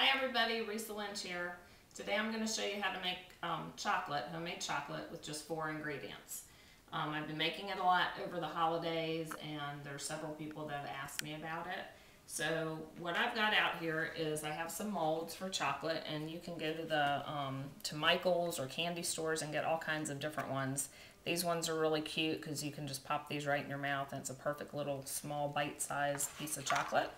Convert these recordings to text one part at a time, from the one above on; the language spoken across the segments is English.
Hi everybody, Risa Lynch here. Today I'm going to show you how to make homemade chocolate with just 4 ingredients. I've been making it a lot over the holidays and there's several people that have asked me about it. So what I've got out here is I have some molds for chocolate, and you can go to Michael's or candy stores and get all kinds of different ones. These ones are really cute because you can just pop these right in your mouth and it's a perfect little small bite-sized piece of chocolate.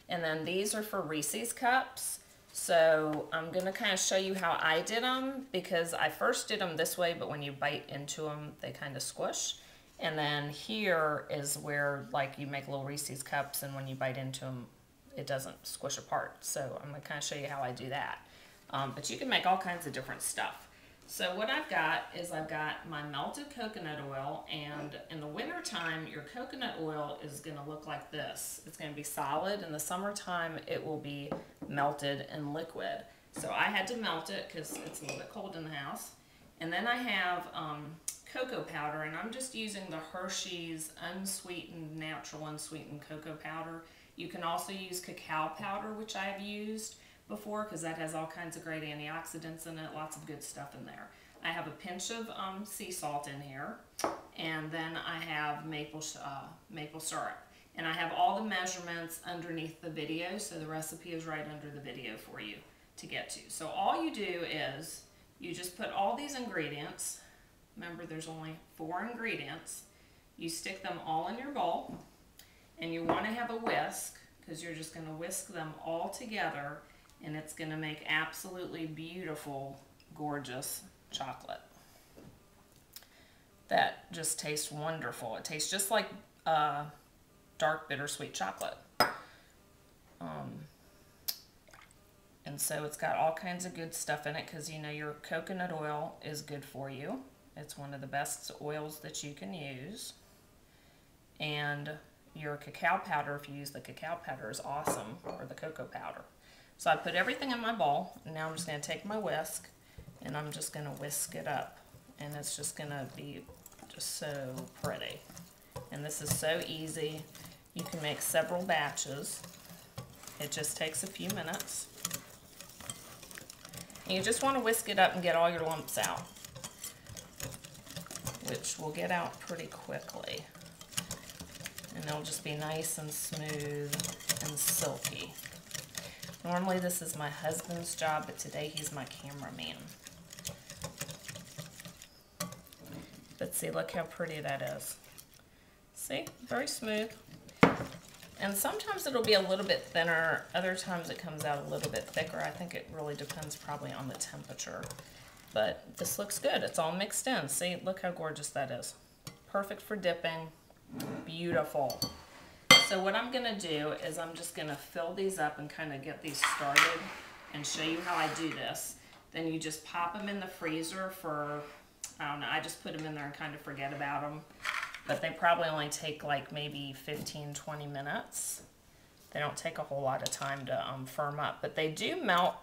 And then these are for Reese's cups. So I'm going to kind of show you how I did them, because I first did them this way, but when you bite into them, they kind of squish. And then here is where, like, you make little Reese's cups, and when you bite into them, it doesn't squish apart. So I'm going to kind of show you how I do that. But you can make all kinds of different stuff. So what I've got is I've got my melted coconut oil, and in the winter time, your coconut oil is going to look like this. It's going to be solid. In the summertime, it will be melted and liquid. So I had to melt it because it's a little bit cold in the house. And then I have cocoa powder, and I'm just using the Hershey's unsweetened, natural unsweetened cocoa powder. You can also use cacao powder, which I have used before, because that has all kinds of great antioxidants in it, lots of good stuff in there. I have a pinch of sea salt in here, and then I have maple syrup. And I have all the measurements underneath the video, so the recipe is right under the video for you to get to. So all you do is you just put all these ingredients. Remember, there's only 4 ingredients. You stick them all in your bowl, and you want to have a whisk, because you're just going to whisk them all together, and it's going to make absolutely beautiful, gorgeous chocolate that just tastes wonderful. It tastes just like dark bittersweet chocolate. And so it's got all kinds of good stuff in it, because you know your coconut oil is good for you. It's one of the best oils that you can use. And your cacao powder, if you use the cacao powder, is awesome, or the cocoa powder. So I put everything in my bowl, and now I'm just going to take my whisk, and I'm just going to whisk it up. And it's just going to be just so pretty. And this is so easy. You can make several batches. It just takes a few minutes. And you just want to whisk it up and get all your lumps out, which will get out pretty quickly. And they'll just be nice and smooth and silky. Normally this is my husband's job, but today he's my cameraman. But see, look how pretty that is. See, very smooth. And sometimes it'll be a little bit thinner, other times it comes out a little bit thicker. I think it really depends probably on the temperature. But this looks good, it's all mixed in. See, look how gorgeous that is. Perfect for dipping, beautiful. So what I'm gonna do is I'm just gonna fill these up and kind of get these started and show you how I do this. Then you just pop them in the freezer for, I don't know, I just put them in there and kind of forget about them. But they probably only take like maybe 15-20 minutes. They don't take a whole lot of time to firm up, but they do melt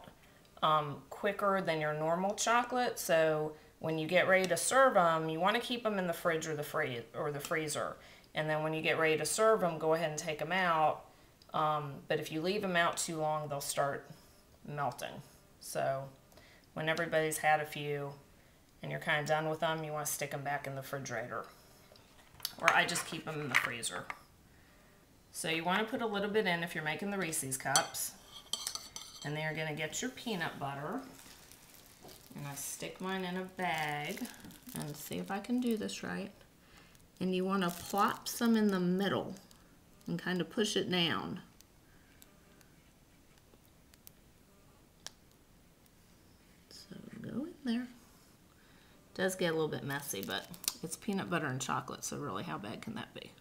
quicker than your normal chocolate. So when you get ready to serve them, you want to keep them in the fridge or the freezer. And then when you get ready to serve them, go ahead and take them out. But if you leave them out too long, they'll start melting. So when everybody's had a few and you're kind of done with them, you want to stick them back in the refrigerator. Or I just keep them in the freezer. So you want to put a little bit in if you're making the Reese's cups. And then you're going to get your peanut butter. And I stick mine in a bag. And see if I can do this right. And you want to plop some in the middle and kind of push it down. So go in there. It does get a little bit messy, but it's peanut butter and chocolate, so really how bad can that be?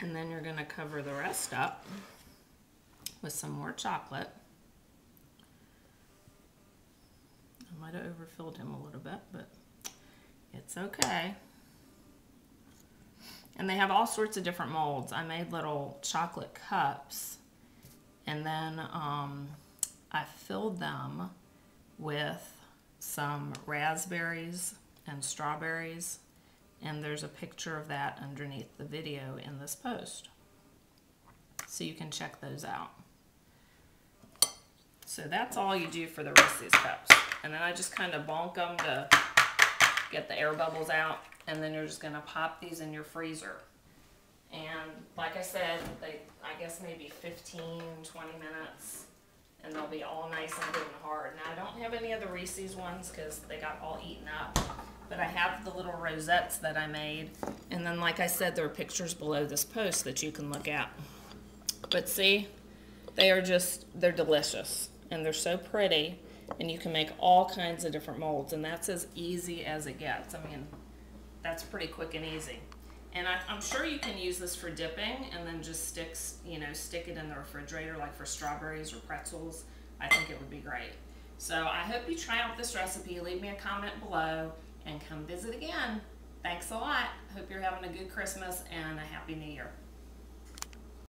And then you're going to cover the rest up with some more chocolate. I might have overfilled him a little bit, but it's okay. And they have all sorts of different molds. I made little chocolate cups, and then I filled them with some raspberries and strawberries And there's a picture of that underneath the video in this post. So you can check those out. So that's all you do for the Reese's cups. And then I just kind of bonk them to get the air bubbles out. And then you're just going to pop these in your freezer. And like I said, I guess maybe 15, 20 minutes. And they'll be all nice and good and hard. Now I don't have any of the Reese's ones because they got all eaten up. But I have the little rosettes that I made. And then like I said, there are pictures below this post that you can look at. But see, they're delicious. And they're so pretty. And you can make all kinds of different molds. And that's as easy as it gets. I mean, that's pretty quick and easy. And I'm sure you can use this for dipping and then just stick it in the refrigerator like for strawberries or pretzels. I think it would be great. So I hope you try out this recipe. Leave me a comment below and come visit again. Thanks a lot. Hope you're having a good Christmas and a Happy New Year.